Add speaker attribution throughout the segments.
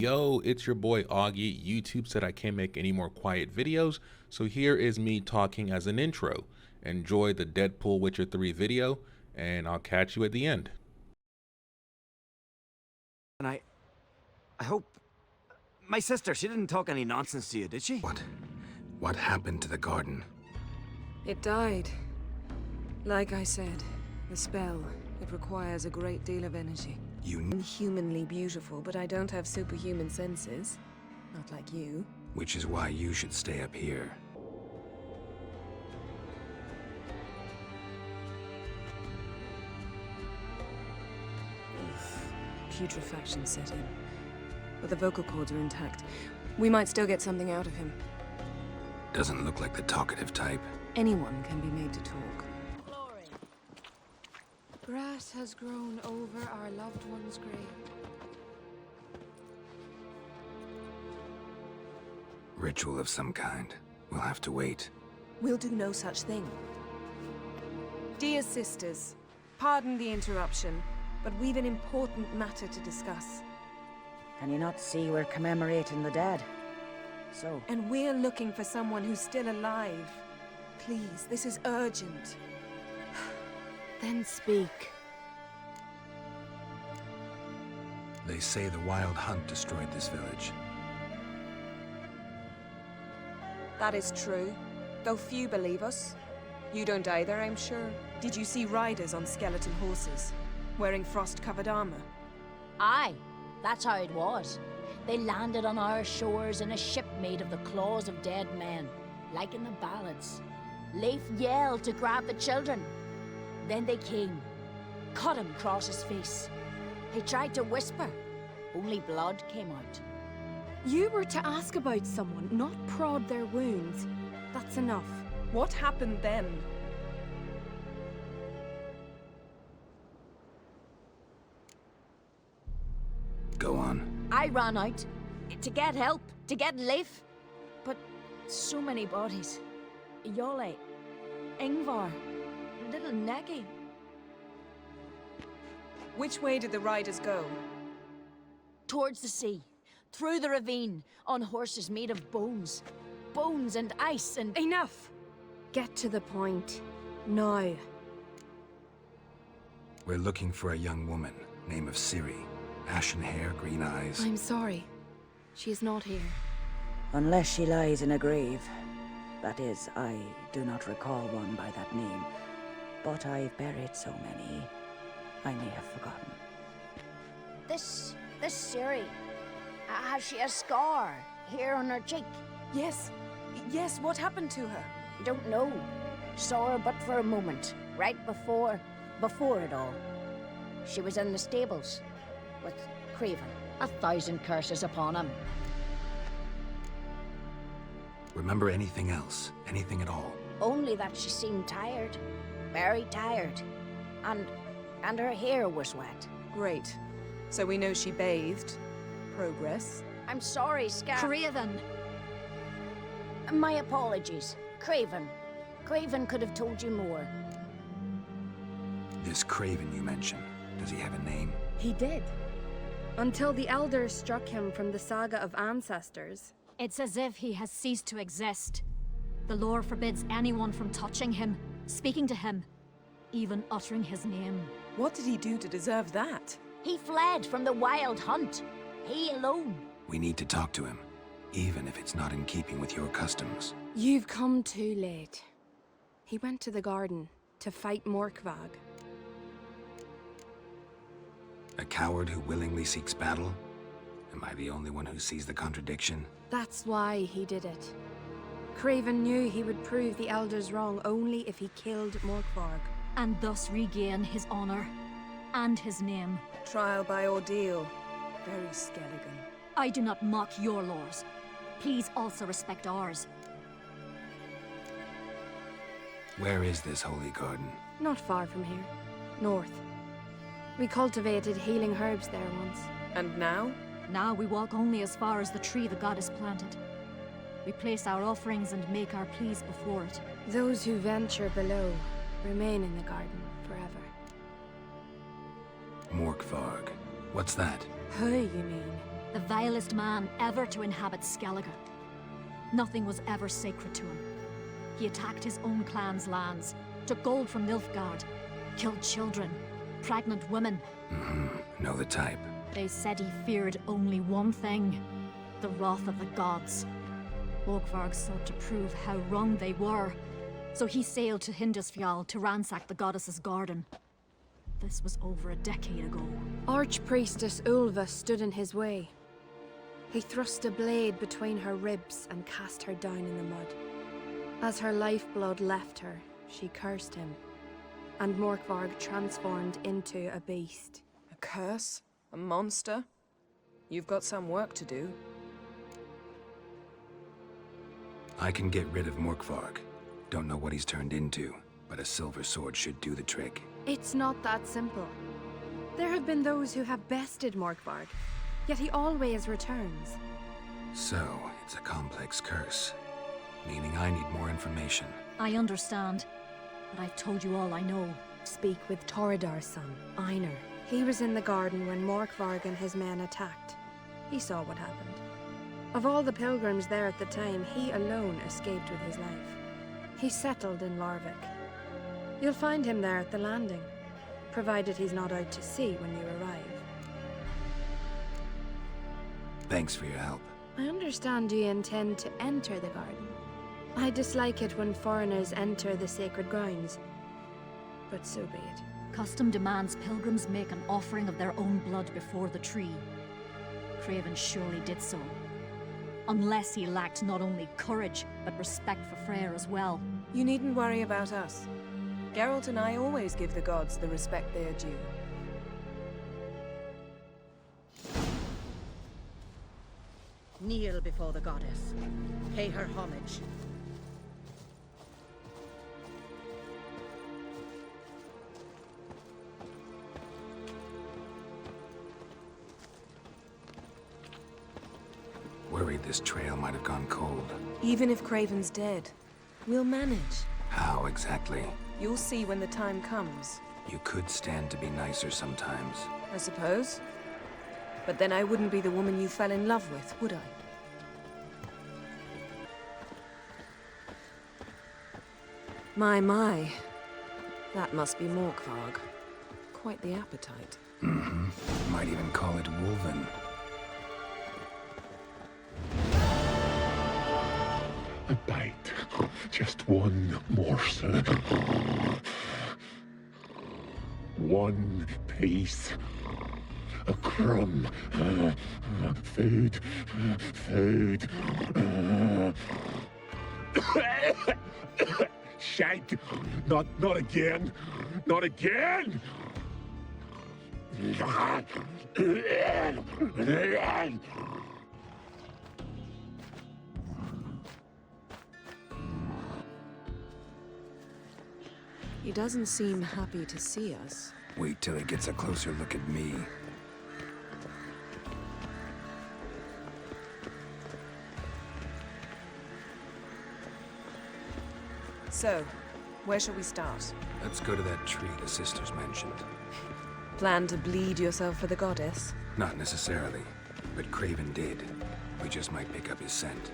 Speaker 1: Yo, it's your boy Augie. YouTube said I can't make any more quiet videos, so here is me talking as an intro. Enjoy the Deadpool Witcher 3 video, and I'll catch you at the end.
Speaker 2: And I hope... My sister, she didn't talk any nonsense to you, did she?
Speaker 3: What? What happened to the garden?
Speaker 4: It died. Like I said, the spell, it requires a great deal of energy. I'm humanly beautiful, but I don't have superhuman senses. Not like you.
Speaker 3: Which is why you should stay up here.
Speaker 4: Putrefaction set in. But the vocal cords are intact. We might still get something out of him.
Speaker 3: Doesn't look like the talkative type.
Speaker 4: Anyone can be made to talk. Grass has grown over our loved one's grave.
Speaker 3: Ritual of some kind. We'll have to wait.
Speaker 4: We'll do no such thing. Dear sisters, pardon the interruption, but we've an important matter to discuss.
Speaker 5: Can you not see we're commemorating the dead? So?
Speaker 4: And we're looking for someone who's still alive. Please, this is urgent. Then speak.
Speaker 3: They say the wild hunt destroyed this village.
Speaker 4: That is true, though few believe us. You don't either, I'm sure. Did you see riders on skeleton horses, wearing frost-covered armor?
Speaker 6: Aye, that's how it was. They landed on our shores in a ship made of the claws of dead men, like in the ballads. Leif yelled to grab the children. Then they came, cut him across his face. He tried to whisper, only blood came out.
Speaker 7: You were to ask about someone, not prod their wounds. That's enough.
Speaker 4: What happened then?
Speaker 3: Go on.
Speaker 6: I ran out to get help, to get Leif. But so many bodies. Yole, Ingvar, little Necky.
Speaker 4: Which way did the riders go?
Speaker 6: Towards the sea, through the ravine, on horses made of bones. Bones and ice and...
Speaker 7: Enough! Get to the point. Now.
Speaker 3: We're looking for a young woman, name of Ciri. Ashen hair, green eyes.
Speaker 7: I'm sorry. She is not here.
Speaker 5: Unless she lies in a grave. That is, I do not recall one by that name. But I've buried so many, I may have forgotten.
Speaker 6: This Ciri, has she a scar here on her cheek?
Speaker 4: Yes. Yes, what happened to her?
Speaker 6: Don't know. Saw her but for a moment, right before it all. She was in the stables with Craven. 1,000 curses upon him.
Speaker 3: Remember anything else? Anything at all?
Speaker 6: Only that she seemed tired. Very tired. And her hair was wet.
Speaker 4: Great. So we know she bathed. Progress.
Speaker 6: I'm sorry, Scar.
Speaker 7: Craven!
Speaker 6: My apologies. Craven. Craven could have told you more.
Speaker 3: This Craven you mentioned, does he have a name?
Speaker 7: He did. Until the elders struck him from the saga of ancestors.
Speaker 8: It's as if he has ceased to exist. The lore forbids anyone from touching him, speaking to him, even uttering his name.
Speaker 4: What did he do to deserve that?
Speaker 6: He fled from the wild hunt. He alone.
Speaker 3: We need to talk to him, even if it's not in keeping with your customs.
Speaker 7: You've come too late. He went to the garden to fight Morkvag.
Speaker 3: A coward who willingly seeks battle? Am I the only one who sees the contradiction?
Speaker 7: That's why he did it. Craven knew he would prove the elders wrong only if he killed Morkvarg.
Speaker 8: And thus regain his honor and his name.
Speaker 4: Trial by ordeal. Very Skelligan.
Speaker 8: I do not mock your laws. Please also respect ours.
Speaker 3: Where is this holy garden?
Speaker 7: Not far from here. North. We cultivated healing herbs there once.
Speaker 4: And now?
Speaker 8: Now we walk only as far as the tree the goddess planted. We place our offerings and make our pleas before it.
Speaker 7: Those who venture below remain in the garden forever.
Speaker 3: Morkvarg. What's that?
Speaker 7: Who, you mean?
Speaker 8: the vilest man ever to inhabit Skellige. Nothing was ever sacred to him. He attacked his own clan's lands, took gold from Nilfgaard, killed children, pregnant women.
Speaker 3: Know the type.
Speaker 8: They said he feared only one thing, the wrath of the gods. Morkvarg sought to prove how wrong they were, so he sailed to Hindisfjall to ransack the goddess's garden. This was over a decade ago.
Speaker 7: Archpriestess Ulva stood in his way. He thrust a blade between her ribs and cast her down in the mud. As her lifeblood left her, she cursed him, and Morkvarg transformed into a beast.
Speaker 4: A curse? A monster? You've got some work to do.
Speaker 3: I can get rid of Morkvarg. Don't know what he's turned into, but a silver sword should do the trick.
Speaker 7: It's not that simple. There have been those who have bested Morkvarg, yet he always returns.
Speaker 3: So, it's a complex curse, meaning I need more information.
Speaker 8: I understand, but I've told you all I know.
Speaker 7: Speak with Torridar's son, Einar. He was in the garden when Morkvarg and his men attacked. He saw what happened. Of all the pilgrims there at the time, he alone escaped with his life. He settled in Larvik. You'll find him there at the landing, provided he's not out to sea when you arrive.
Speaker 3: Thanks for your help.
Speaker 7: I understand you intend to enter the garden. I dislike it when foreigners enter the sacred grounds, but so be it.
Speaker 8: Custom demands pilgrims make an offering of their own blood before the tree. Craven surely did so. Unless he lacked not only courage, but respect for Freyr as well.
Speaker 4: You needn't worry about us. Geralt and I always give the gods the respect they are due.
Speaker 5: Kneel before the goddess. Pay her homage.
Speaker 3: Worried this trail might have gone cold.
Speaker 4: Even if Craven's dead, we'll manage.
Speaker 3: How exactly?
Speaker 4: You'll see when the time comes.
Speaker 3: You could stand to be nicer sometimes.
Speaker 4: I suppose. But then I wouldn't be the woman you fell in love with, would I? My. That must be Morkvarg. Quite the appetite.
Speaker 3: Might even call it Wolven.
Speaker 9: A bite. Just one morsel. One piece. A crumb. Food. Food. Shank. Not again. Not again.
Speaker 4: He doesn't seem happy to see us.
Speaker 3: Wait till he gets a closer look at me.
Speaker 4: So, where shall we start?
Speaker 3: Let's go to that tree the sisters mentioned.
Speaker 4: Plan to bleed yourself for the goddess?
Speaker 3: Not necessarily, but Craven did. We just might pick up his scent.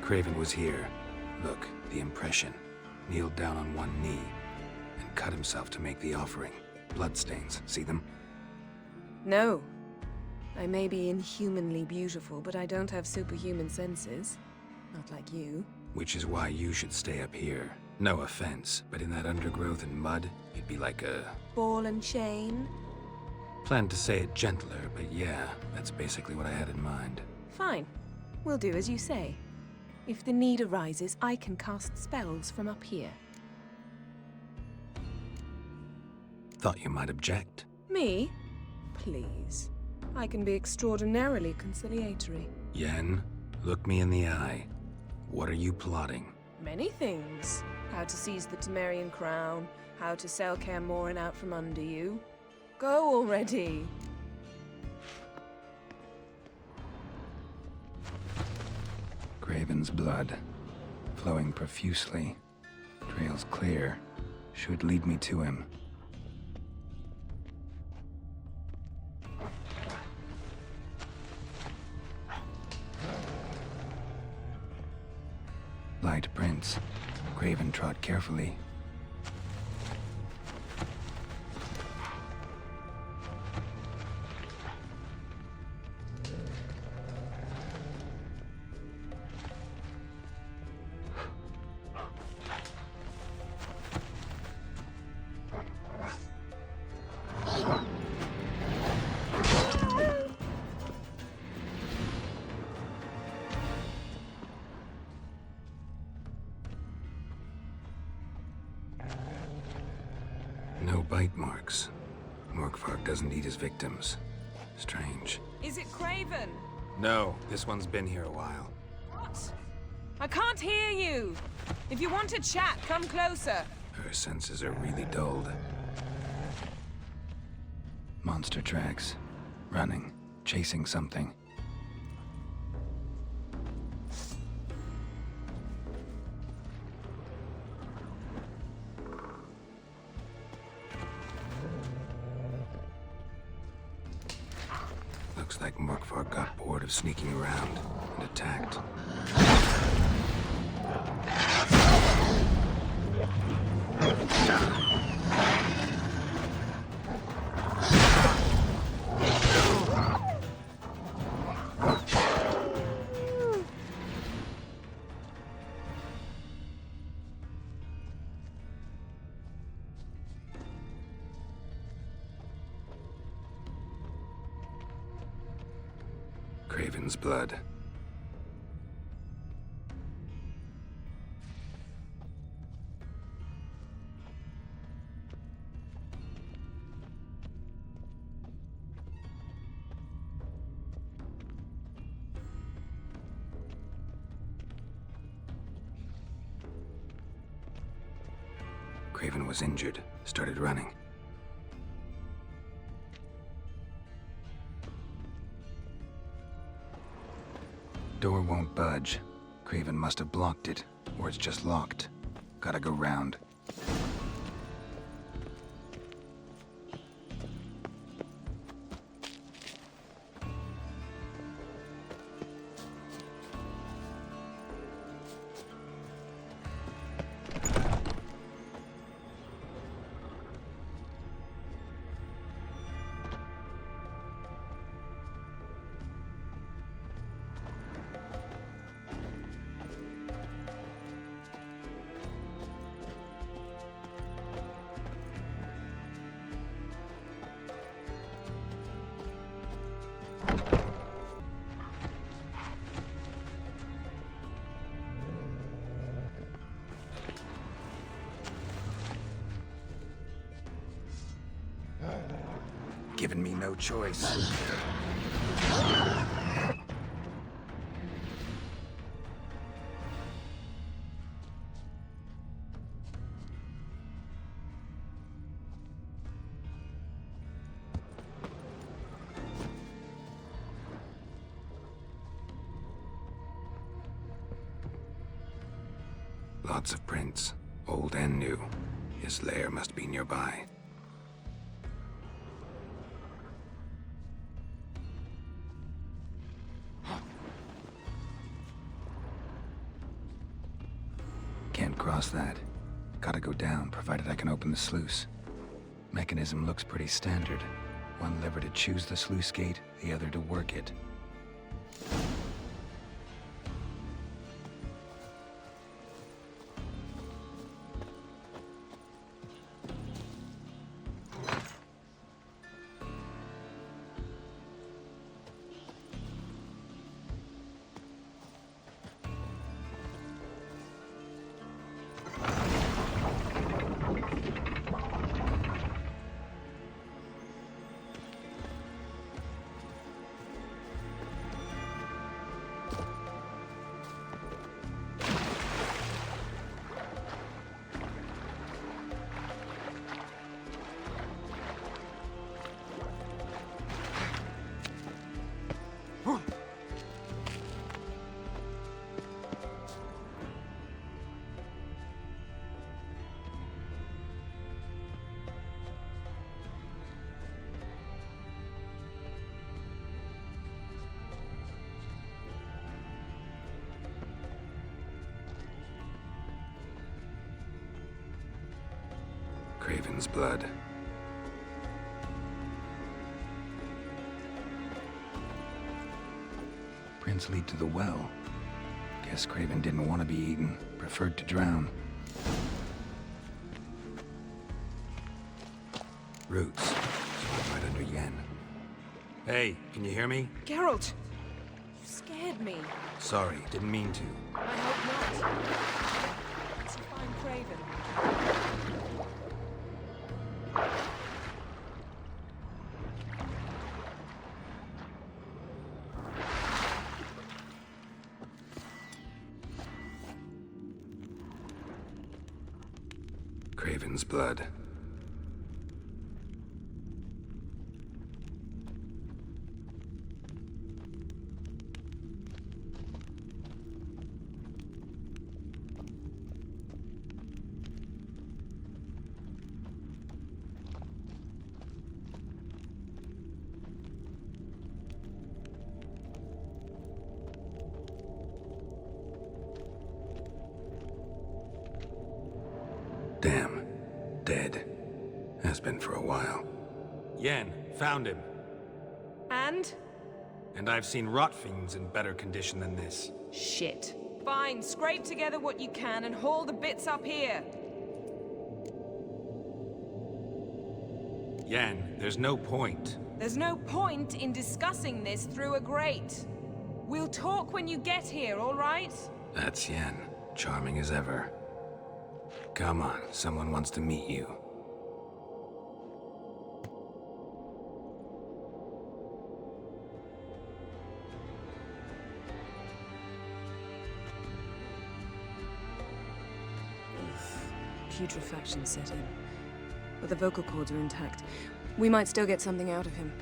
Speaker 3: Craven was here. Look, the impression. Kneeled down on one knee and cut himself to make the offering. Bloodstains, see them?
Speaker 4: No. I may be inhumanly beautiful, but I don't have superhuman senses. Not like you.
Speaker 3: Which is why you should stay up here. No offense, but in that undergrowth and mud, it'd be like a...
Speaker 4: Ball and chain?
Speaker 3: Planned to say it gentler, but yeah, that's basically what I had in mind.
Speaker 4: Fine. We'll do as you say. If the need arises, I can cast spells from up here.
Speaker 3: Thought you might object.
Speaker 4: Me? Please. I can be extraordinarily conciliatory.
Speaker 3: Yen, look me in the eye. What are you plotting?
Speaker 4: Many things. How to seize the Temerian crown, how to sell Kaer Morhen out from under you. Go already!
Speaker 3: Craven's blood, flowing profusely. Trails clear, should lead me to him. Light prints. Craven trod carefully. No bite marks. Morkvarg doesn't eat his victims. Strange.
Speaker 4: Is it Craven?
Speaker 3: No, this one's been here a while.
Speaker 4: What? I can't hear you! If you want to chat, come closer.
Speaker 3: Her senses are really dulled. Monster tracks. Running. Chasing something. Looks like Morkvarg got bored of sneaking around and attacked. Craven's blood. Craven was injured, started running. Door won't budge. Craven must have blocked it, or it's just locked. Gotta go round. Given me no choice. Lots of prints, old and new. His lair must be nearby. Can't cross that. Gotta go down, provided I can open the sluice. Mechanism looks pretty standard. One lever to choose the sluice gate, the other to work it. Craven's blood. Prints lead to the well. Guess Craven didn't want to be eaten, preferred to drown. Roots. Right under Yen. Hey, can you hear me?
Speaker 4: Geralt! You scared me.
Speaker 3: Sorry, didn't mean to.
Speaker 4: I hope not. Let's find Craven.
Speaker 3: Craven's blood. Damn. Dead. Has been for a while.
Speaker 10: Yen, found him.
Speaker 4: And?
Speaker 10: And I've seen rot fiends in better condition than this.
Speaker 4: Shit. Fine, scrape together what you can and haul the bits up here.
Speaker 10: Yen, there's no point.
Speaker 4: There's no point in discussing this through a grate. We'll talk when you get here, all right?
Speaker 3: That's Yen. Charming as ever. Come on, someone wants to meet you.
Speaker 4: Putrefaction set in. But the vocal cords are intact. We might still get something out of him.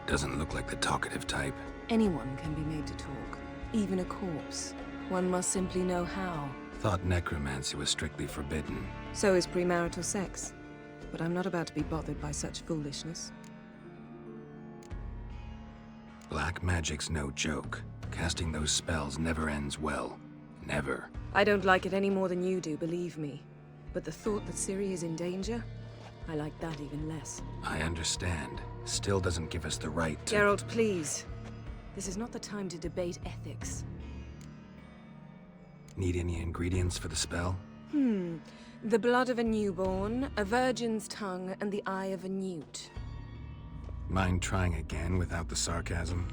Speaker 3: Doesn't look like the talkative type.
Speaker 4: Anyone can be made to talk. Even a corpse. One must simply know how.
Speaker 3: Thought necromancy was strictly forbidden.
Speaker 4: So is premarital sex. But I'm not about to be bothered by such foolishness.
Speaker 3: Black magic's no joke. Casting those spells never ends well. Never.
Speaker 4: I don't like it any more than you do, believe me. But the thought that Ciri is in danger? I like that even less.
Speaker 3: I understand. Still doesn't give us the right to—
Speaker 4: Geralt, please. This is not the time to debate ethics.
Speaker 3: Need any ingredients for the spell?
Speaker 4: The blood of a newborn, a virgin's tongue, and the eye of a newt.
Speaker 3: Mind trying again without the sarcasm?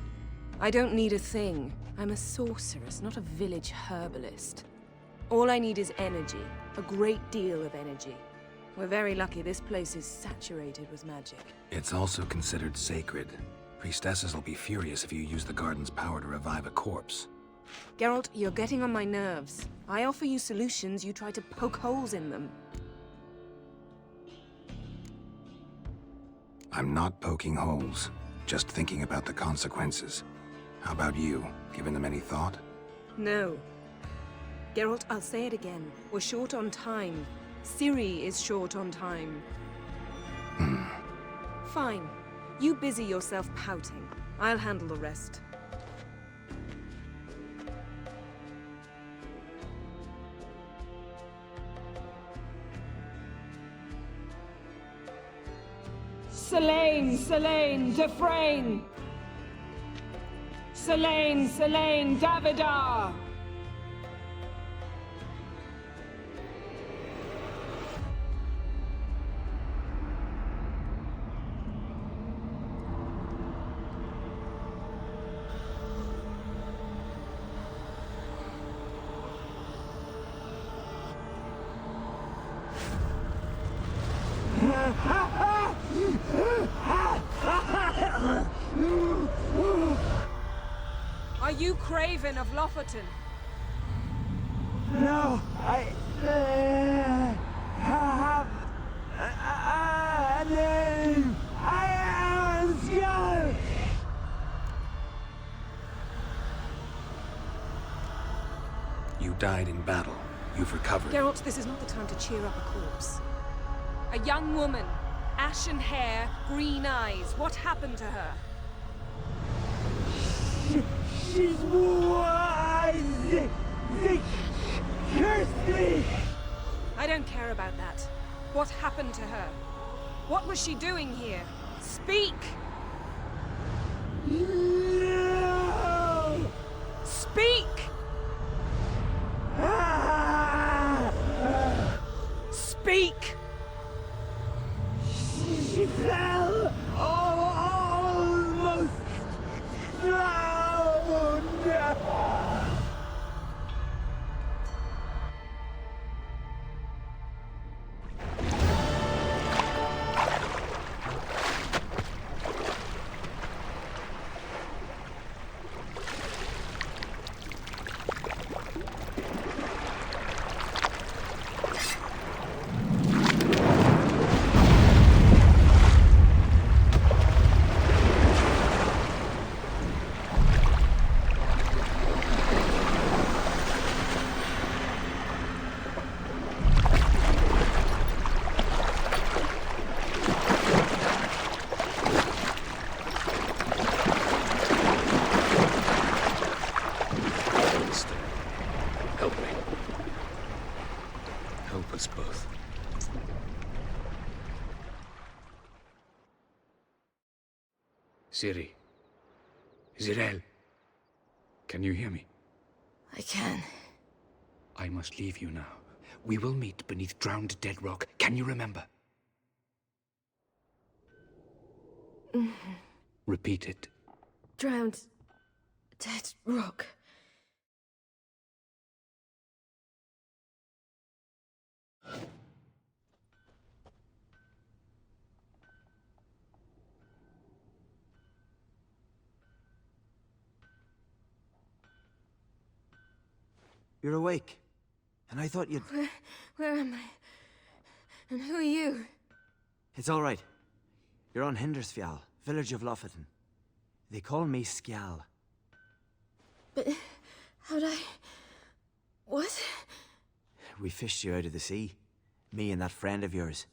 Speaker 4: I don't need a thing. I'm a sorceress, not a village herbalist. All I need is energy. A great deal of energy. We're very lucky this place is saturated with magic.
Speaker 3: It's also considered sacred. Priestesses will be furious if you use the garden's power to revive a corpse.
Speaker 4: Geralt, you're getting on my nerves. I offer you solutions, you try to poke holes in them.
Speaker 3: I'm not poking holes, just thinking about the consequences. How about you? Given them any thought?
Speaker 4: No. Geralt, I'll say it again. We're short on time. Ciri is short on time. Fine. You busy yourself pouting. I'll handle the rest. Selene, Selene, Defrain! Selene, Selene, Davidar! Are you Craven of Lofoten?
Speaker 2: No, I have a name. I am a scholar.
Speaker 3: You died in battle. You've recovered.
Speaker 4: Geralt, this is not the time to cheer up a corpse. A young woman, ashen hair, green eyes. What happened to her?
Speaker 2: She's wise. They cursed me.
Speaker 4: I don't care about that. What happened to her? What was she doing here? Speak!
Speaker 2: No!
Speaker 4: Speak! Speak!
Speaker 2: She fell almost drowned.
Speaker 3: Help me. Help us both. Siri. Zirel. Can you hear me?
Speaker 5: I can.
Speaker 3: I must leave you now. We will meet beneath drowned dead rock. Can you remember? Repeat it.
Speaker 7: Drowned. Dead rock.
Speaker 2: You're awake. And I thought you'd...
Speaker 7: Where am I? And who are you?
Speaker 2: It's all right. You're on Hindersfjall, village of Lofoten. They call me Skjal.
Speaker 7: But how'd I... What?
Speaker 2: We fished you out of the sea. Me and that friend of yours.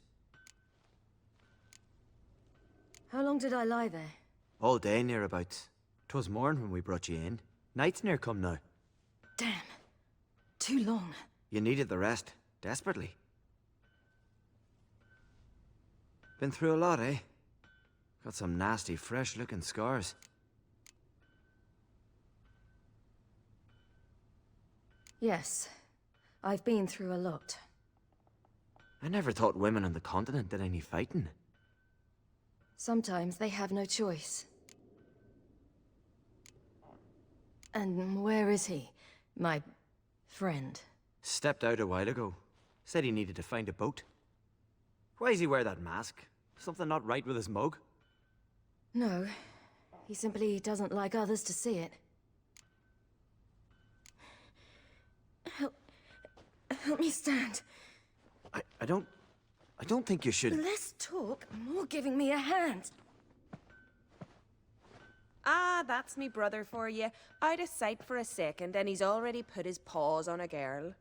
Speaker 7: How long did I lie there?
Speaker 2: All day nearabouts. 'Twas morn when we brought you in. Night's near come now.
Speaker 7: Damn. Too long.
Speaker 2: You needed the rest. Desperately. Been through a lot, eh? Got some nasty, fresh-looking scars.
Speaker 7: Yes. I've been through a lot.
Speaker 2: I never thought women on the continent did any fighting.
Speaker 7: Sometimes they have no choice. And where is he? My friend.
Speaker 2: Stepped out a while ago. Said he needed to find a boat. Why does he wear that mask? Something not right with his mug?
Speaker 7: No. He simply doesn't like others to see it. Help me stand.
Speaker 2: I don't think you should...
Speaker 7: Less talk, more giving me a hand.
Speaker 4: Ah, that's me brother for you. Out of sight for a second, and he's already put his paws on a girl.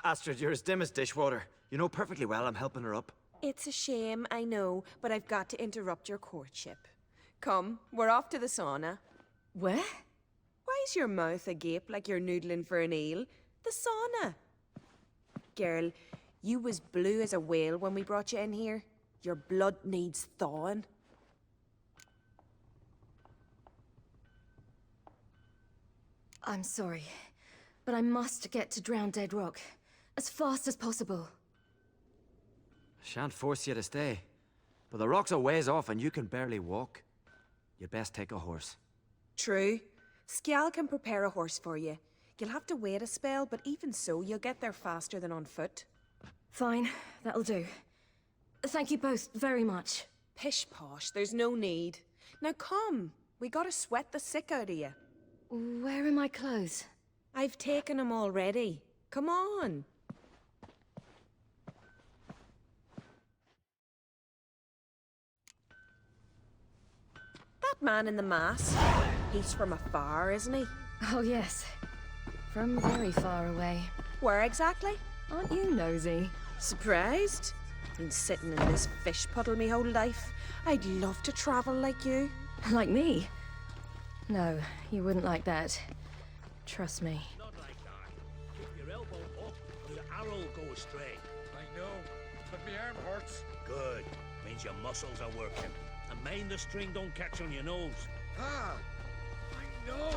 Speaker 2: Astrid, you're as dim as dishwater. You know perfectly well I'm helping her up.
Speaker 4: It's a shame, I know, but I've got to interrupt your courtship. Come, we're off to the sauna.
Speaker 7: Where?
Speaker 4: Why's your mouth agape like you're noodling for an eel? The sauna. Girl, you was blue as a whale when we brought you in here. Your blood needs thawing.
Speaker 7: I'm sorry, but I must get to Drowned Dead Rock as fast as possible.
Speaker 2: Shan't force you to stay. But the rock's a ways off and you can barely walk. You'd best take a horse.
Speaker 4: True. Skjal can prepare a horse for you. You'll have to wait a spell, but even so, you'll get there faster than on foot.
Speaker 7: Fine, that'll do. Thank you both very much.
Speaker 4: Pish posh, there's no need. Now come, we gotta sweat the sick out of you.
Speaker 7: Where are my clothes?
Speaker 4: I've taken them already. Come on. That man in the mask, he's from afar, isn't he?
Speaker 7: Oh yes, from very far away.
Speaker 4: Where exactly?
Speaker 7: Aren't you nosy?
Speaker 4: Surprised? Been sitting in this fish puddle me whole life. I'd love to travel like you.
Speaker 7: Like me? No, you wouldn't like that. Trust me.
Speaker 9: Not like that. Keep your elbow up or the arrow will go straight. I know.
Speaker 11: but my arm hurts.
Speaker 12: Good. Means your muscles are working. And mind the string don't catch on your nose.
Speaker 11: Ah, I know.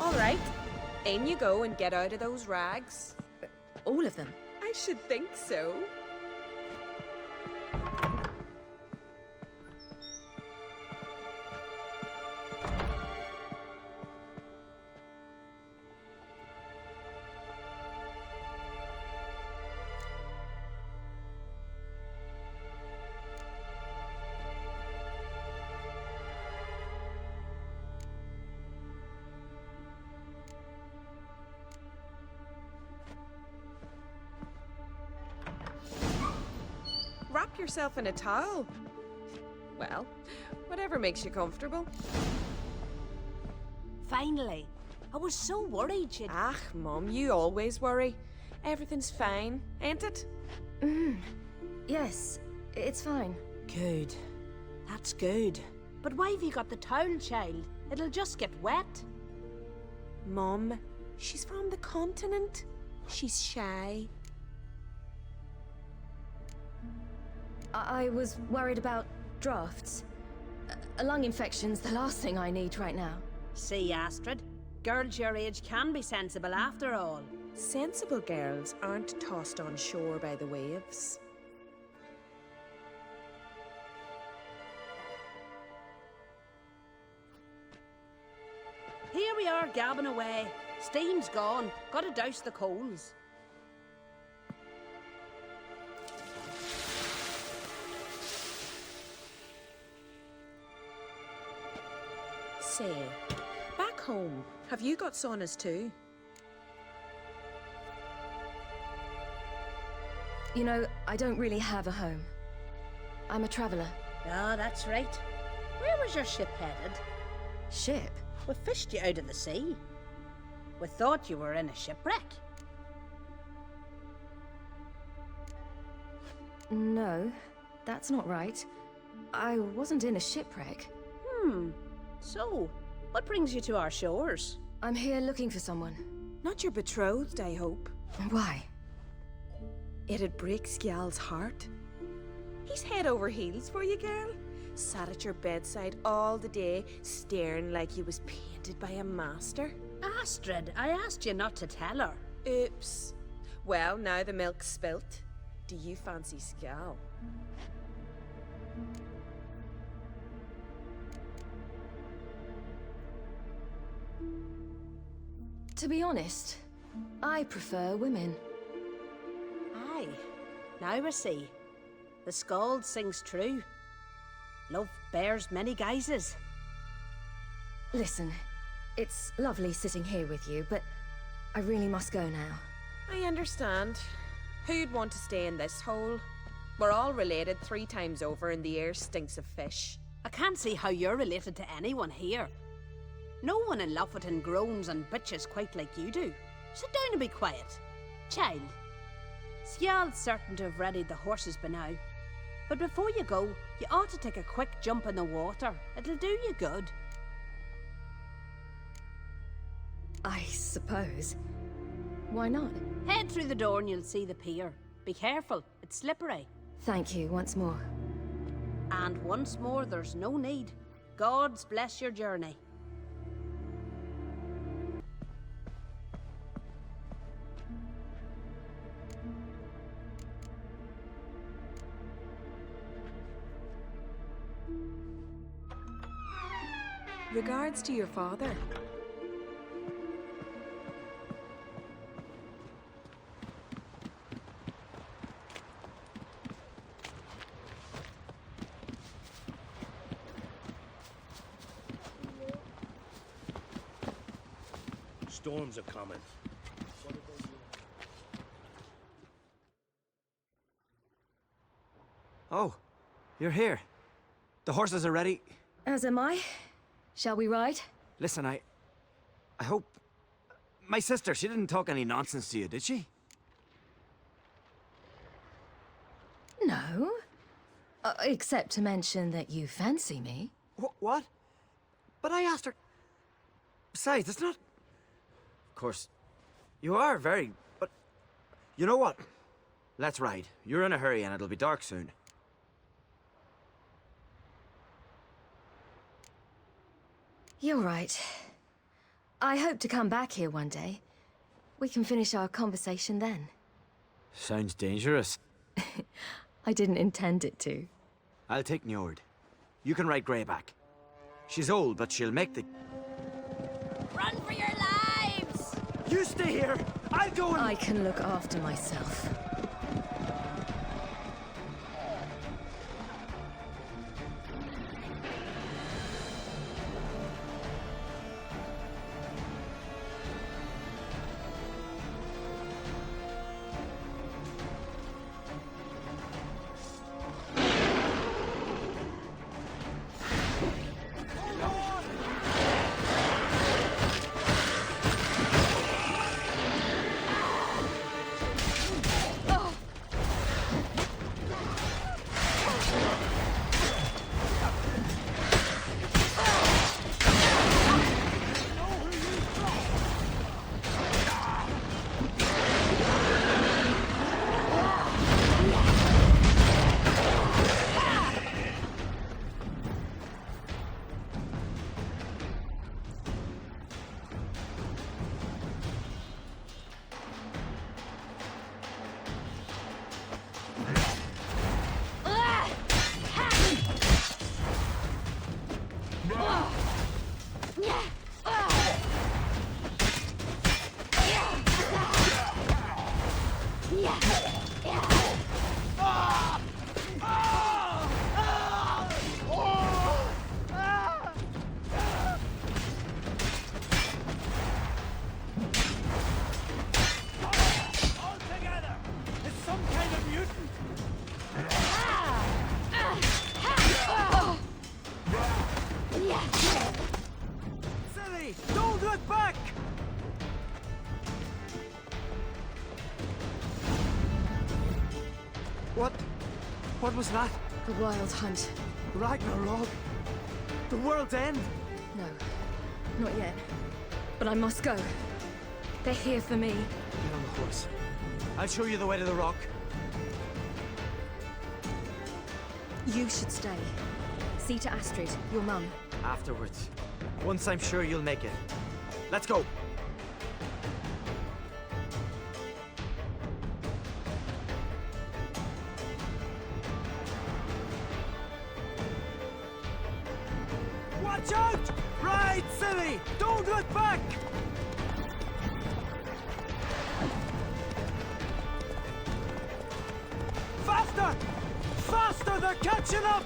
Speaker 4: All right, in you go and get out of those rags.
Speaker 7: All of them?
Speaker 4: I should think so. Wrap yourself in a towel. Well, whatever makes you comfortable.
Speaker 6: Finally. I was so worried you'd...
Speaker 4: Ah, Mum, you always worry. Everything's fine, ain't it?
Speaker 7: Yes, it's fine.
Speaker 6: Good. That's good. But why have you got the towel, child? It'll just get wet.
Speaker 4: Mum, she's from the continent. She's shy.
Speaker 7: I was worried about drafts. A lung infection's the last thing I need right now.
Speaker 13: See, Astrid, girls your age can be sensible after all.
Speaker 4: Sensible girls aren't tossed on shore by the waves.
Speaker 13: Here we are gabbing away. Steam's gone. Gotta douse the coals.
Speaker 4: Say, back home, have you got saunas too?
Speaker 7: You know, I don't really have a home. I'm a traveler.
Speaker 13: Ah, that's right. Where was your ship headed?
Speaker 7: Ship?
Speaker 13: We fished you out of the sea. We thought you were in a shipwreck.
Speaker 7: No, that's not right. I wasn't in a shipwreck.
Speaker 13: So, what brings you to our shores?
Speaker 7: I'm here looking for someone.
Speaker 4: Not your betrothed, I hope.
Speaker 7: Why?
Speaker 4: It'd break Skjal's heart. He's head over heels for you, girl. Sat at your bedside all the day, staring like he was painted by a master.
Speaker 13: Astrid, I asked you not to tell her.
Speaker 4: Oops. Well, now the milk's spilt. Do you fancy Skjal?
Speaker 7: To be honest, I prefer women.
Speaker 13: Aye, now I see. The Skald sings true. Love bears many guises.
Speaker 7: Listen, it's lovely sitting here with you, but I really must go now.
Speaker 4: I understand. Who'd want to stay in this hole? We're all related 3 times over and the air stinks of fish.
Speaker 13: I can't see how you're related to anyone here. No one in Lofferton groans and bitches quite like you do. Sit down and be quiet. Child, Skjal's certain to have readied the horses by now. But before you go, you ought to take a quick jump in the water. It'll do you good.
Speaker 7: I suppose. Why not?
Speaker 13: Head through the door and you'll see the pier. Be careful, it's slippery.
Speaker 7: Thank you once more.
Speaker 13: And once more, there's no need. God's bless your journey.
Speaker 4: Regards to your father.
Speaker 12: storms are coming.
Speaker 2: Oh, you're here. The horses are ready.
Speaker 5: As am I. Shall we ride?
Speaker 2: Listen, I hope... My sister, she didn't talk any nonsense to you, did she?
Speaker 14: No. Except to mention that you fancy me.
Speaker 2: What? But I asked her... Besides, it's not... Of course, you are very... But... You know what? Let's ride. You're in a hurry and it'll be dark soon.
Speaker 14: You're right. I hope to come back here one day. We can finish our conversation then.
Speaker 2: Sounds dangerous.
Speaker 14: I didn't intend it to.
Speaker 2: I'll take Njord. You can ride Greyback. She's old, but she'll make the...
Speaker 6: Run for your lives!
Speaker 2: You stay here! I'll go and...
Speaker 14: I can look after myself.
Speaker 2: Don't look back! What was that?
Speaker 14: The Wild Hunt.
Speaker 2: Ragnarok? The world's end?
Speaker 14: No, not yet. But I must go. They're here for me.
Speaker 2: Get on the horse. I'll show you the way to the rock.
Speaker 14: You should stay. See to Astrid, your mum.
Speaker 2: Afterwards. Once I'm sure you'll make it. Let's go! Watch out! Ride, silly! Don't look back! Faster! Faster! They're catching up!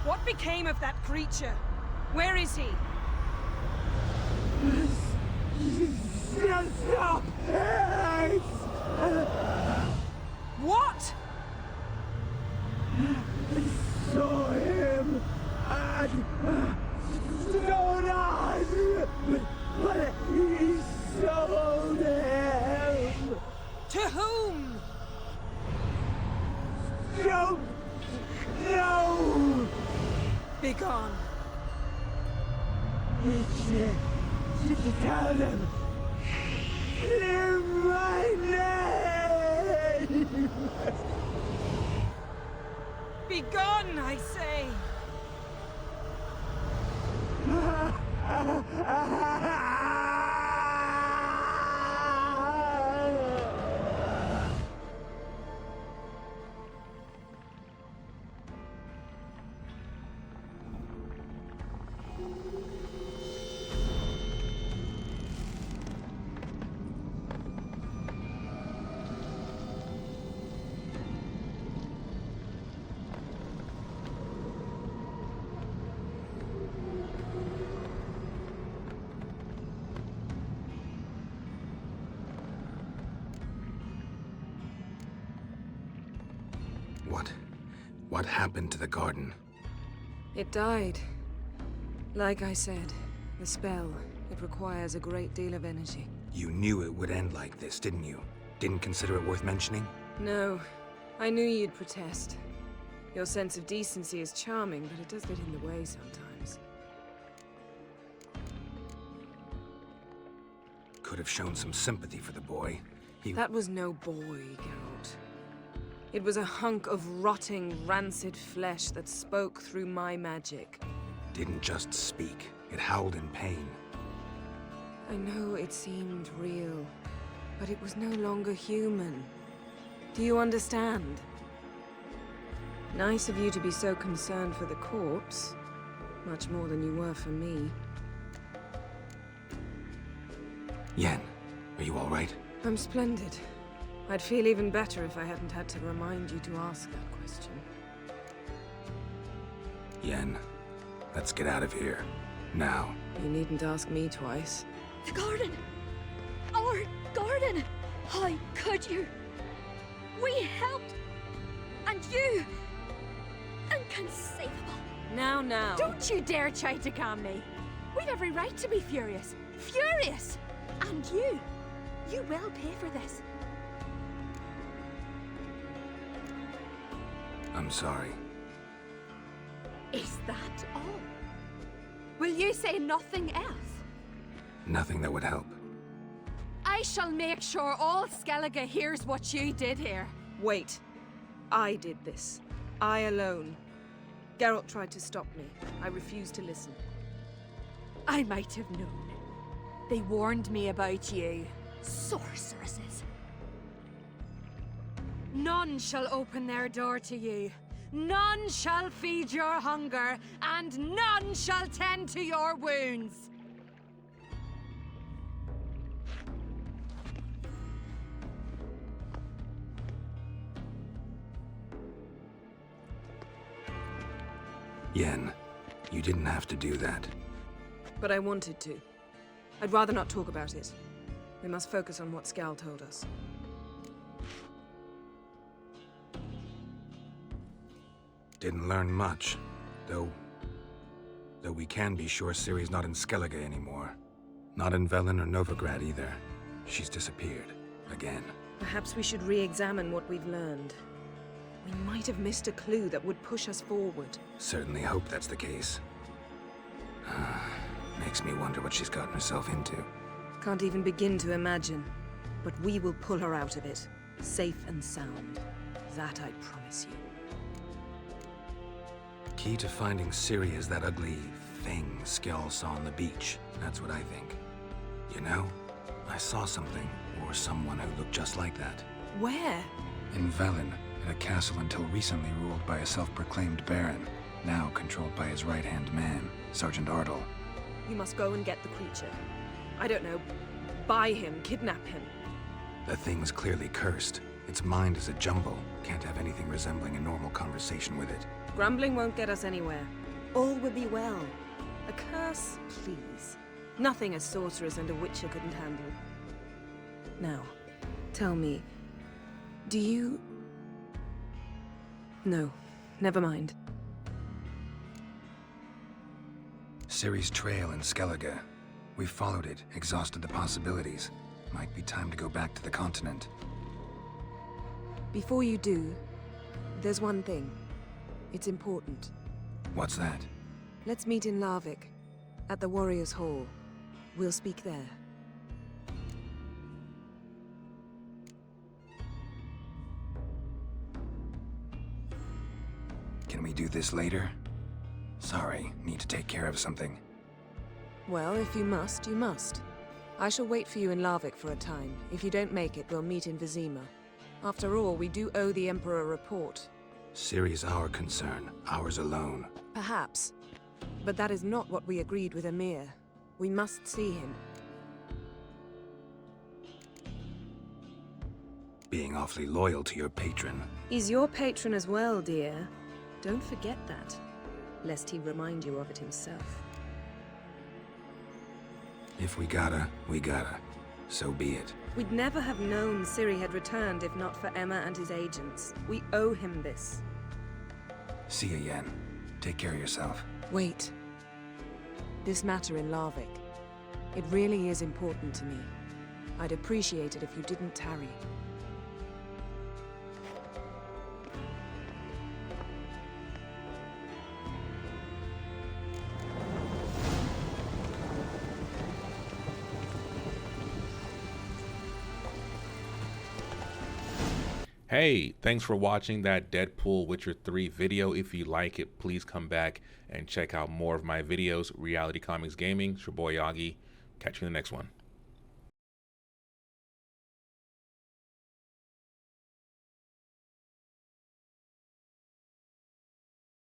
Speaker 4: What became of that creature? Where is he?
Speaker 11: Stop!
Speaker 4: What?
Speaker 11: I saw him and stole on, but he sold him.
Speaker 4: To whom?
Speaker 11: Don't know.
Speaker 4: Begone.
Speaker 11: Just tell them. Clear my name.
Speaker 4: Begone, I say!
Speaker 3: What happened to the garden?
Speaker 4: It died. Like I said, the spell, it requires a great deal of energy.
Speaker 3: You knew it would end like this, didn't you? Didn't consider it worth mentioning?
Speaker 4: No, I knew you'd protest. Your sense of decency is charming, but it does get in the way sometimes.
Speaker 3: Could have shown some sympathy for the boy.
Speaker 4: That was no boy, Geralt. It was a hunk of rotting, rancid flesh that spoke through my magic.
Speaker 3: Didn't just speak. It howled in pain.
Speaker 4: I know it seemed real, but it was no longer human. Do you understand? Nice of you to be so concerned for the corpse. Much more than you were for me.
Speaker 3: Yen, are you all right?
Speaker 4: I'm splendid. I'd feel even better if I hadn't had to remind you to ask that question.
Speaker 3: Yen, let's get out of here. Now.
Speaker 4: You needn't ask me twice.
Speaker 8: The garden! Our garden! How could you? We helped! And you! Inconceivable!
Speaker 4: Now.
Speaker 8: Don't you dare try to calm me! We've every right to be furious! Furious! And you will pay for this.
Speaker 3: I'm sorry.
Speaker 8: Is that all? Will you say nothing else?
Speaker 3: Nothing that would help.
Speaker 8: I shall make sure all Skellige hears what you did here.
Speaker 4: Wait. I did this. I alone. Geralt tried to stop me. I refused to listen.
Speaker 8: I might have known. They warned me about you. Sorceresses. None shall open their door to you. None shall feed your hunger, and none shall tend to your wounds.
Speaker 3: Yen, you didn't have to do that.
Speaker 4: But I wanted to. I'd rather not talk about it. We must focus on what Skal told us.
Speaker 3: Didn't learn much, though we can be sure Ciri's not in Skellige anymore. Not in Velen or Novigrad either. She's disappeared. Again.
Speaker 4: Perhaps we should re-examine what we've learned. We might have missed a clue that would push us forward.
Speaker 3: Certainly hope that's the case. Makes me wonder what she's gotten herself into.
Speaker 4: Can't even begin to imagine. But we will pull her out of it. Safe and sound. That I promise you.
Speaker 3: Key to finding Ciri is that ugly thing Skell saw on the beach. That's what I think. You know, I saw something, or someone who looked just like that.
Speaker 4: Where?
Speaker 3: In Velen, in a castle until recently ruled by a self-proclaimed baron. now controlled by his right-hand man, Sergeant Ardle.
Speaker 4: You must go and get the creature. I don't know, buy him, kidnap him.
Speaker 3: The thing's clearly cursed. Its mind is a jumble. Can't have anything resembling a normal conversation with it.
Speaker 4: Grumbling won't get us anywhere. All will be well. A curse, please. Nothing a sorceress and a witcher couldn't handle. Now, tell me, do you... No, never mind.
Speaker 3: Ciri's trail in Skellige. We've followed it, exhausted the possibilities. Might be time to go back to the continent.
Speaker 4: Before you do, there's one thing. It's important.
Speaker 3: What's that?
Speaker 4: Let's meet in Larvik, at the Warriors' Hall. We'll speak there.
Speaker 3: Can we do this later? Sorry, need to take care of something.
Speaker 4: Well, if you must, you must. I shall wait for you in Larvik for a time. If you don't make it, we'll meet in Vizima. After all, we do owe the Emperor a report.
Speaker 3: Ciri's our concern, ours alone.
Speaker 4: Perhaps. But that is not what we agreed with Emir. We must see him.
Speaker 3: Being awfully loyal to your patron.
Speaker 4: He's your patron as well, dear. Don't forget that, lest he remind you of it himself.
Speaker 3: If we gotta, we gotta. So be it.
Speaker 4: We'd never have known Ciri had returned if not for Emma and his agents. We owe him this.
Speaker 3: See you, Yen. Take care of yourself.
Speaker 4: Wait. This matter in Larvik. It really is important to me. I'd appreciate it if you didn't tarry.
Speaker 1: Hey, thanks for watching that Deadpool Witcher 3 video. If you like it, please come back and check out more of my videos. Reality Comics Gaming, it's your boy Yagi. Catch you in the next one.